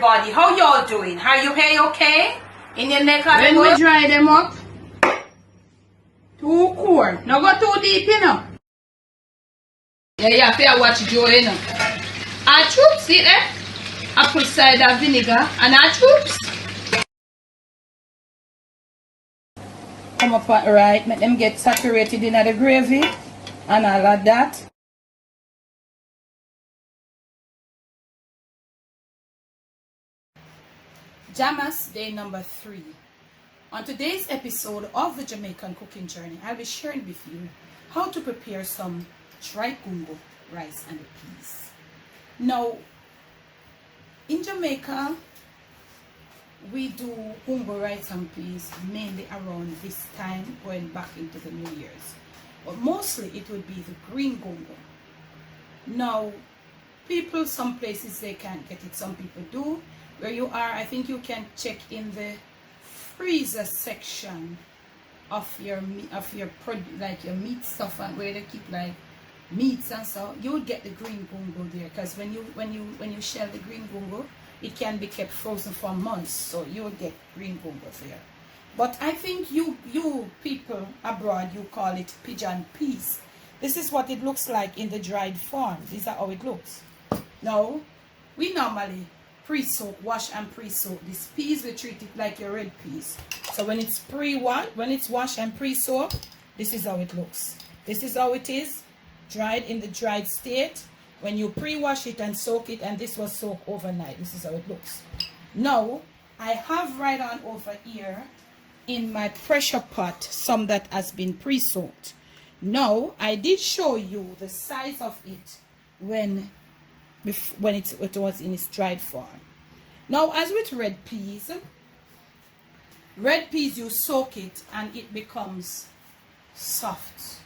everybody. How y'all doing? Are you okay? In your neck of When we dry them up, too cool. Now go too deep, you know. Yeah, you have to watch Joe, you know. Our troops, see there? Apple cider vinegar and our troops. Come up right, make them get saturated in the gravy and all of that. Jammas day number 3. On today's episode of the Jamaican cooking journey, I'll be sharing with you how to prepare some dried gungo rice and peas. Now, in Jamaica, we do gungo rice and peas mainly around this time, going back into the New Year's. But mostly it would be the green gungo. Now, people, some places they can't get it, some people do. Where you are, I think you can check in the freezer section of your like your meat stuff, and where they keep like meats and so. You would get the green gungo there, because when you shell the green gungo, it can be kept frozen for months, so you would get green gungo there. But I think you people abroad, you call it pigeon peas. This is what it looks like in the dried form. These are how it looks. Now, we normally pre-soak, wash and pre-soak these peas. We treat it like your red peas. So when it's washed and pre-soaked, this is how it looks. This is how it is, dried in the dried state. When you pre-wash it and soak it, and this was soaked overnight, this is how it looks. Now, I have right on over here in my pressure pot some that has been pre-soaked. Now, I did show you the size of it when it was in its dried form. Now, as with red peas you soak it and it becomes soft,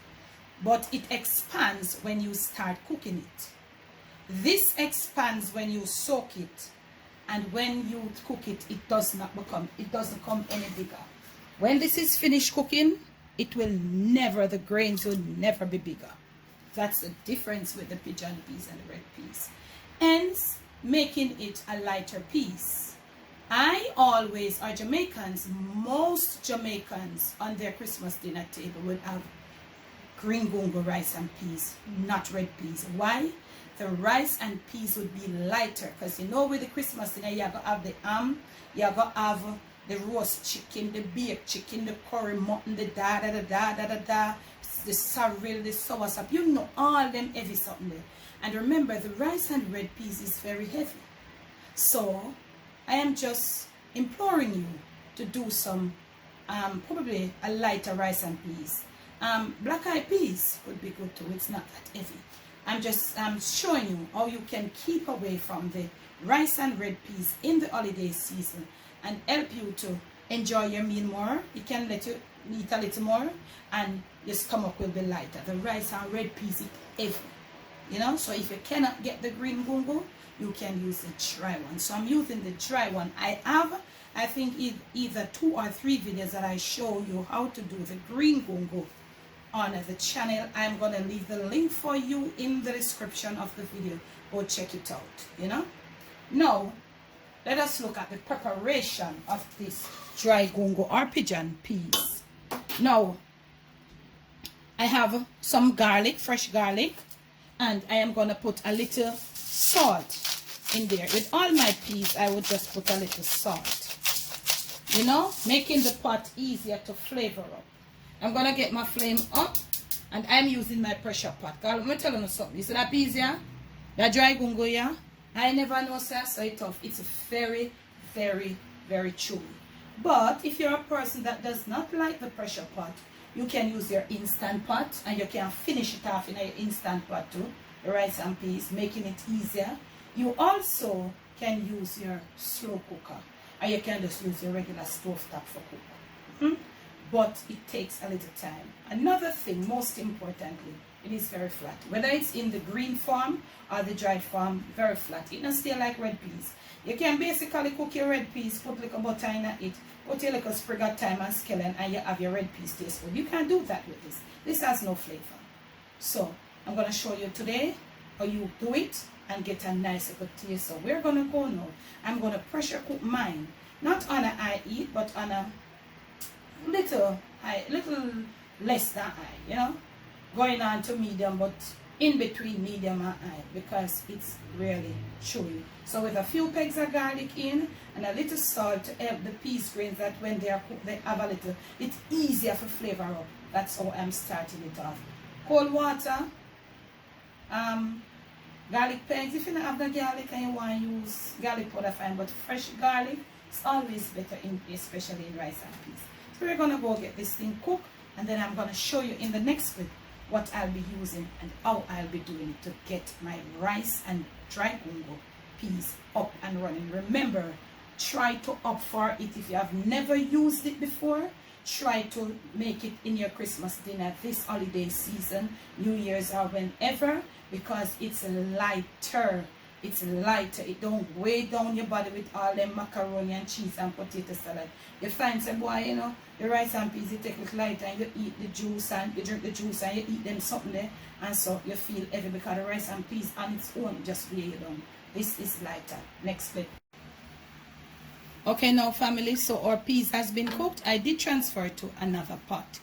but it expands when you start cooking it. This expands when you soak it, and when you cook it, it doesn't come any bigger. When this is finished cooking, it will never, the grains will never be bigger. That's the difference with the pigeon peas and the red peas. Hence, making it a lighter piece. Jamaicans, most Jamaicans on their Christmas dinner table would have green gungo rice and peas, not red peas. Why? The rice and peas would be lighter, because you know with the Christmas dinner, you're going to have the ham, you're going to have the roast chicken, the baked chicken, the curry mutton, the the sorrel, the sour sap, you know, all them heavy something there. And remember, the rice and red peas is very heavy. So, I am just imploring you to do some, probably a lighter rice and peas. Black eyed peas would be good too, it's not that heavy. I'm just showing you how you can keep away from the rice and red peas in the holiday season and help you to enjoy your meal more. It can let you eat a little more and your stomach will be lighter. The rice and red peas is heavy. You know, so if you cannot get the green gungo, you can use the dry one. So I'm using the dry one. I think either 2 or 3 videos that I show you how to do the green gungo on the channel. I'm going to leave the link for you in the description of the video. Go check it out, you know. Now, let us look at the preparation of this dry gungo or pigeon peas. Now, I have some garlic, fresh garlic. And I am going to put a little salt in there. With all my peas, I would just put a little salt. You know, making the pot easier to flavor up. I'm going to get my flame up. And I'm using my pressure pot. Girl, let me tell you something. You see that peas here? That dry gungo here? I never know, sir, so it's tough. It's very, very, very chewy. But if you're a person that does not like the pressure pot, you can use your instant pot, and you can finish it off in an instant pot too, the rice and peas, making it easier. You also can use your slow cooker, or you can just use your regular stove top for cook. But it takes a little time. Another thing, most importantly, it is very flat. Whether it's in the green form or the dried form, very flat. It doesn't stay like red peas. You can basically cook your red peas, put a little butter in it, put a little sprig of thyme and scallion, and you have your red peas taste good. You can't do that with this. This has no flavor. So, I'm going to show you today how you do it and get a nice good taste. So we're gonna go now. I'm gonna pressure cook mine, not on a high heat, but on a little less than high, you know, going on to medium, but in between medium and high, because it's really chewy. So with a few pegs of garlic in and a little salt to help the peas grains, that when they are cooked they have a little, it's easier for flavor up. That's how I'm starting it off. Cold water, garlic pegs. If you don't have the garlic and you want to use garlic powder, fine, but fresh garlic is always better, especially in rice and peas. So we're gonna go get this thing cooked, and then I'm gonna show you in the next clip what I'll be using and how I'll be doing it to get my rice and dry gungo peas up and running. Remember, try to opt for it. If you have never used it before, try to make it in your Christmas dinner this holiday season, New Year's, or whenever, because it's lighter. It's lighter. It don't weigh down your body with all them macaroni and cheese and potato salad. You find some boy, you know, the rice and peas, you take it lighter and you eat the juice and you drink the juice and you eat them something there, and so you feel heavy because the rice and peas on its own just weigh you down. This is lighter. Next clip. Okay, now family, so our peas has been cooked. I did transfer to another pot,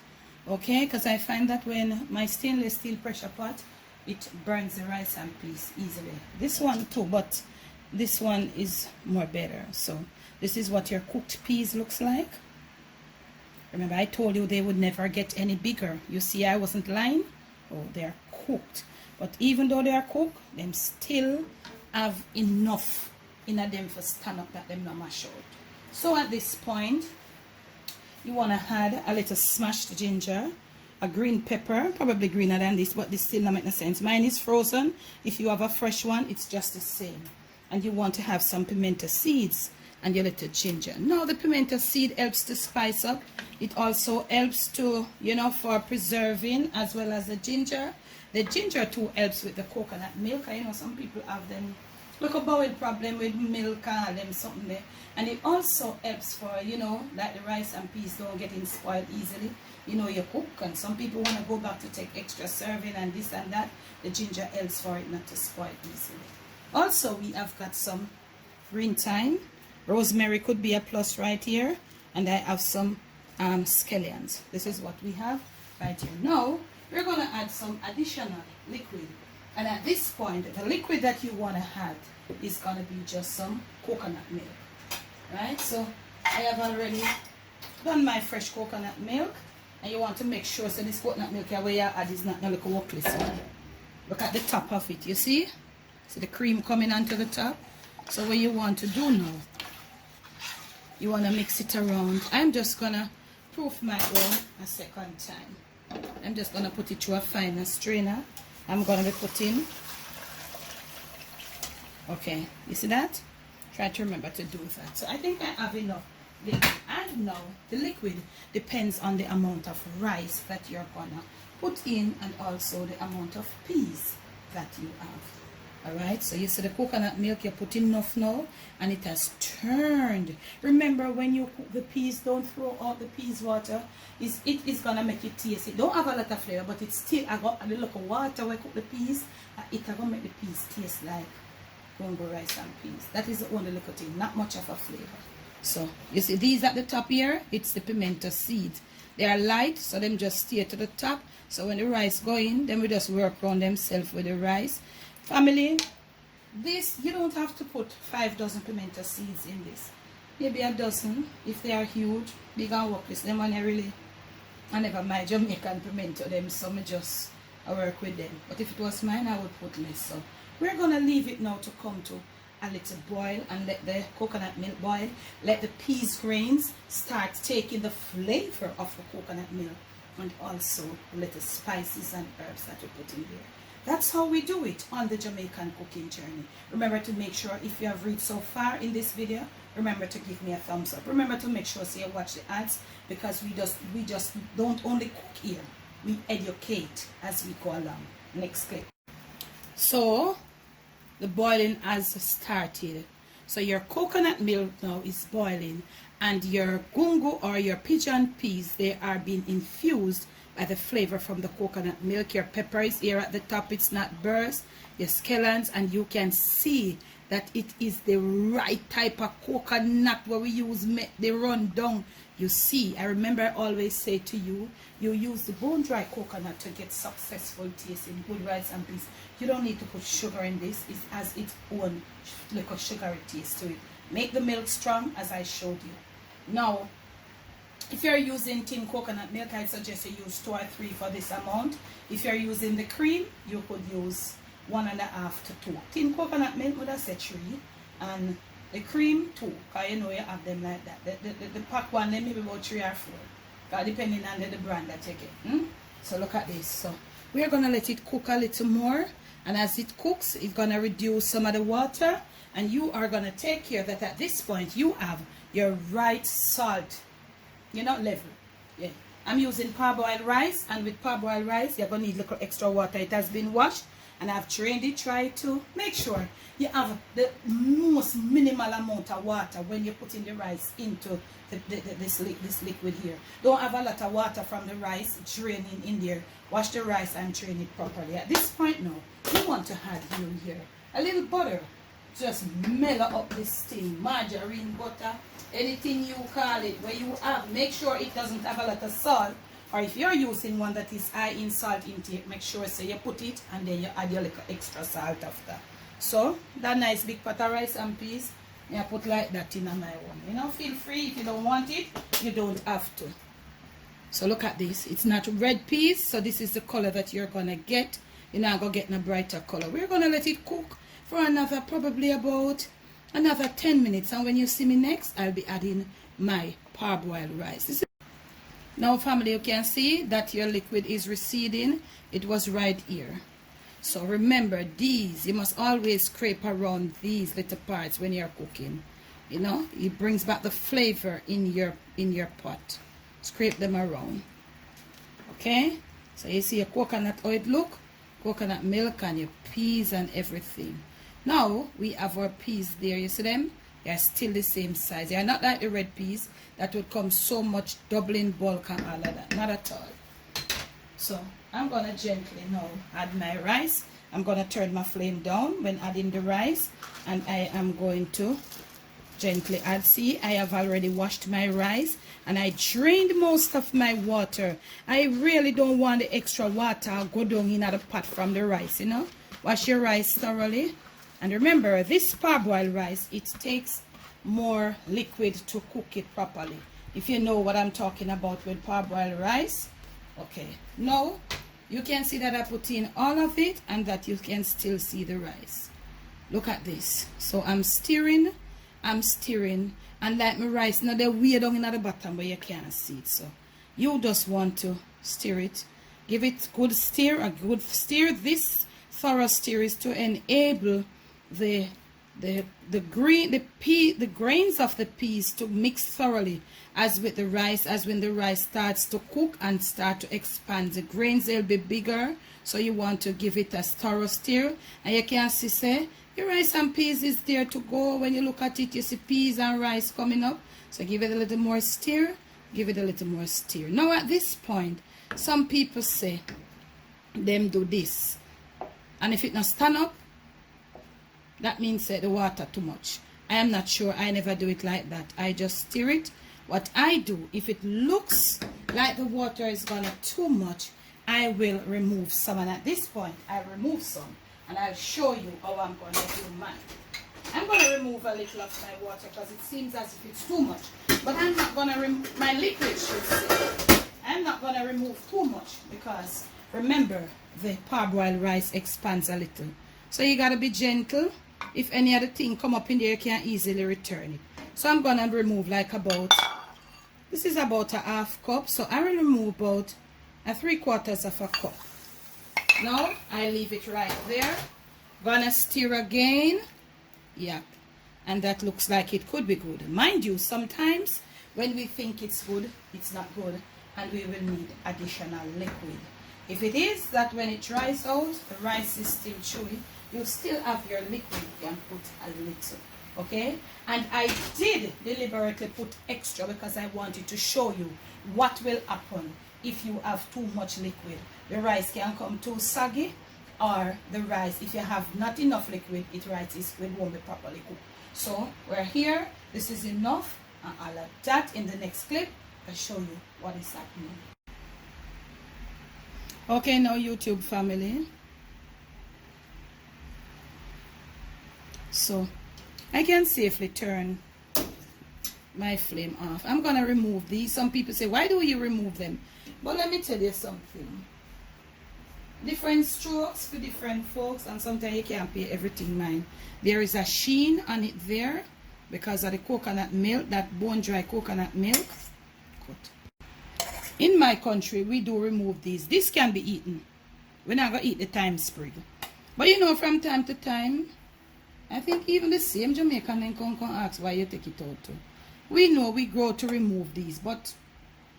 okay, because I find that when my stainless steel pressure pot, it burns the rice and peas easily. This one too, but this one is more better. So this is what your cooked peas looks like. Remember, I told you they would never get any bigger. You see, I wasn't lying. Oh, they're cooked, but even though they are cooked, them still have enough in them for stand up that them not mash out. So at this point, you want to add a little smashed ginger, a green pepper, probably greener than this, but this still not make no sense. Mine is frozen. If you have a fresh one, it's just the same. And you want to have some pimento seeds and your little ginger. Now the pimento seed helps to spice up. It also helps to, you know, for preserving, as well as the ginger. The ginger too helps with the coconut milk. I know some people have them look a bowel problem with milk and all them something there. And it also helps for, you know, that the rice and peas don't get in spoiled easily. You know, you cook and some people want to go back to take extra serving and this and that. The ginger helps for it not to spoil easily. Also, we have got some green thyme. Rosemary could be a plus right here. And I have some scallions. This is what we have right here. Now, we're going to add some additional liquid. And at this point, the liquid that you want to add is going to be just some coconut milk. Right? So, I have already done my fresh coconut milk. And you want to make sure so this coconut milk where you add is not like a workless one. Look at the top of it, you see? See the cream coming onto the top? So what you want to do now, you want to mix it around. I'm just going to proof my own a second time. I'm just going to put it through a finer strainer. I'm going to be putting, okay, you see that? Try to remember to do that. So I think I have enough liquid. And now the liquid depends on the amount of rice that you're going to put in, and also the amount of peas that you have. Alright, so you see the coconut milk, you put enough now, and it has turned. Remember, when you cook the peas, don't throw out the peas water. It is going to make it taste. It don't have a lot of flavor, but it's still, I got a little water when I cook the peas. It's going to make the peas taste like Gungo rice and peas. That is the only little thing, not much of a flavor. So, you see these at the top here, it's the pimento seed. They are light, so them just stay to the top. So when the rice go in, then we just work around themselves with the rice. Family, this, you don't have to put 5 dozen pimento seeds in this. Maybe a dozen, if they are huge, big and workless. Them one I never mind Jamaican pimento them, so I work with them. But if it was mine, I would put less. So we're going to leave it now to come to a little boil and let the coconut milk boil. Let the peas grains start taking the flavor of the coconut milk, and also little spices and herbs that we put in there. That's how we do it on the Jamaican cooking journey. Remember to make sure, if you have reached so far in this video, remember to give me a thumbs up. Remember to make sure you watch the ads, because we just don't only cook here, we educate as we go along. Next clip. So the boiling has started. So your coconut milk now is boiling, and your gungo or your pigeon peas, they are being infused by the flavor from the coconut milk. Your pepper is here at the top, it's not burst. Your scallions, and you can see that it is the right type of coconut where we use make the run down. You see, I remember I always say to you, you use the bone dry coconut to get successful taste in good rice and peas. You don't need to put sugar in this. It has its own little sugary taste to it. Make the milk strong as I showed you. Now, if you're using tin coconut milk, I suggest you use 2 or 3 for this amount. If you're using the cream, you could use 1.5 to 2. Tin coconut milk would have said 3, and the cream 2, because you know you have them like that. The pack one, they maybe about 3 or 4, depending on the brand that you get. So look at this. So we're going to let it cook a little more, and as it cooks, it's going to reduce some of the water, and you are going to take care that at this point you have your right salt, level. Yeah, I'm using parboiled rice, and with parboiled rice you're going to need a little extra water. It has been washed and I've drained it. Try to make sure you have the most minimal amount of water when you're putting the rice into this liquid here. Don't have a lot of water from the rice draining in there. Wash the rice and drain it properly. At this point now, you want to add here a little butter. Just mellow up this thing. Margarine, butter, anything you call it, where you have. Make sure it doesn't have a lot of salt. Or if you're using one that is high in salt intake, make sure you put it and then you add your little extra salt after. So, that nice big pot of rice and peas, I put like that in my one. Feel free. If you don't want it, you don't have to. So look at this. It's not red peas, so this is the color that you're going to get. You're not going to get a brighter color. We're going to let it cook for another, probably about another 10 minutes. And when you see me next, I'll be adding my parboiled rice. Now, family, you can see that your liquid is receding. It was right here. So remember, these, you must always scrape around these little parts when you're cooking. It brings back the flavor in your pot. Scrape them around. Okay? So you see your coconut, how it look? Coconut milk and your peas and everything. Now, we have our peas there. You see them? They are still the same size. They are not like the red peas that would come so much doubling bulk and all of that. Not at all. So, I'm going to gently now add my rice. I'm going to turn my flame down when adding the rice. And I am going to gently add. See, I have already washed my rice. And I drained most of my water. I really don't want the extra water go down in the pot from the rice, Wash your rice thoroughly. And remember, this parboiled rice, it takes more liquid to cook it properly. If you know what I'm talking about with parboiled rice. Okay. Now, you can see that I put in all of it and that you can still see the rice. Look at this. So I'm stirring. And like my rice, now they're way down in the bottom where you can't see it. So you just want to stir it. Give it good stir, a good stir. This thorough stir is to enable the grains of the peas to mix thoroughly as with the rice. As when the rice starts to cook and start to expand, the grains will be bigger, so you want to give it a thorough stir. And you can see, say, your rice and peas is there to go. When you look at it, you see peas and rice coming up. So give it a little more stir. Give it a little more stir. Now at this point, some people say them do this, and if it not stand up, that means the water too much. I am not sure. I never do it like that. I just stir it. What I do, if it looks like the water is gonna too much, I will remove some. And at this point, I remove some. And I'll show you how I'm going to do mine. I'm going to remove a little of my water because it seems as if it's too much. But I'm not going to remove my liquid, should say. I'm not going to remove too much because, remember, the parboiled rice expands a little. So you got to be gentle. If any other thing come up in there, you can easily return it. So I'm going to remove like about, this is about a half cup. So I will remove about 3/4 of a cup. Now I leave it right there. Gonna stir again. Yep. And that looks like it could be good. Mind you, sometimes when we think it's good, it's not good, and we will need additional liquid. If it is that when it dries out, the rice is still chewy, you still have your liquid. You can put a little. Okay, and I did deliberately put extra because I wanted to show you what will happen if you have too much liquid. The rice can come too soggy, or the rice, if you have not enough liquid, it won't be properly cooked. So we're here, this is enough, and I'll add that in the next clip. I'll show you what is happening. Okay, now YouTube family, so I can safely turn my flame off. I'm gonna remove these. Some people say, why do you remove them? But let me tell you something. Different strokes for different folks, and sometimes you can't pay everything mine. There is a sheen on it there because of the coconut milk, that bone dry coconut milk. In my country, we do remove these. This can be eaten. We're not gonna eat the thyme sprig. But you know, from time to time, I think even the same Jamaican then come ask why you take it out too. We know we grow to remove these, but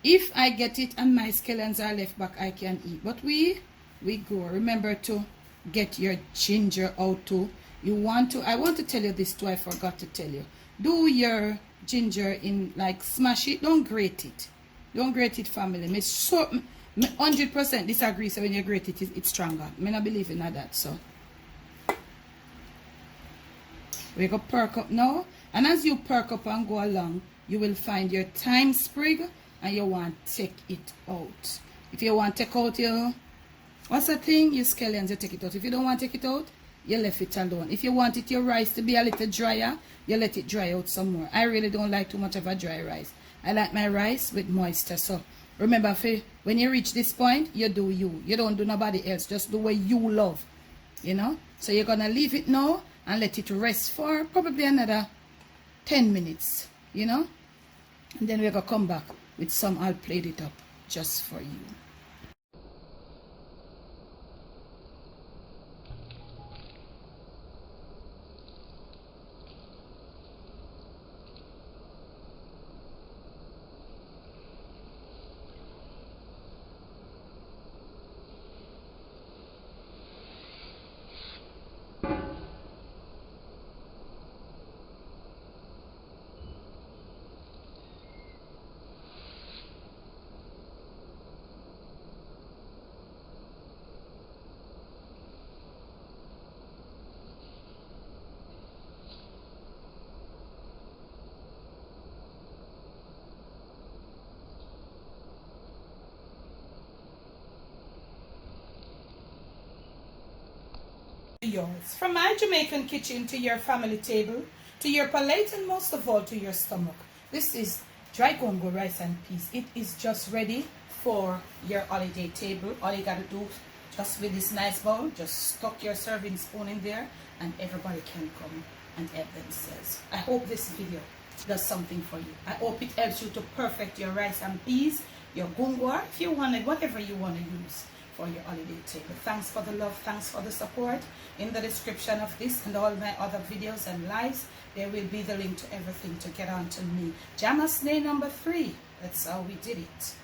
if I get it and my scallions are left back, I can eat. But we grow. Remember to get your ginger out too. I want to tell you this too, I forgot to tell you. Do your ginger in, like, smash it, don't grate it. Don't grate it, family. Me 100% disagree. So when you grate it, it's stronger. I not believe in that. So we go perk up now. And as you perk up and go along, you will find your thyme sprig and you want to take it out. If you want to take out your, what's the thing? Your scallions, you take it out. If you don't want to take it out, you left it alone. If you wanted your rice to be a little drier, you let it dry out some more. I really don't like too much of a dry rice. I like my rice with moisture. So remember, when you reach this point, you do you. You don't do nobody else. Just do what you love. You know? So you're going to leave it now and let it rest for probably another 10 minutes. You know? And then we're going to come back with some. I'll plate it up just for you. Yours. From my Jamaican kitchen to your family table, to your palate, and most of all to your stomach. This is dry Gungo rice and peas. It is just ready for your holiday table. All you gotta do, just with this nice bowl, just stuck your serving spoon in there and everybody can come and help themselves. I hope this video does something for you. I hope it helps you to perfect your rice and peas, your gungo, if you want it, whatever you want to use for your holiday table. Thanks for the love, thanks for the support. In the description of this and all my other videos and lives, there will be the link to everything to get on to me. Jammas day number 3. That's how we did it.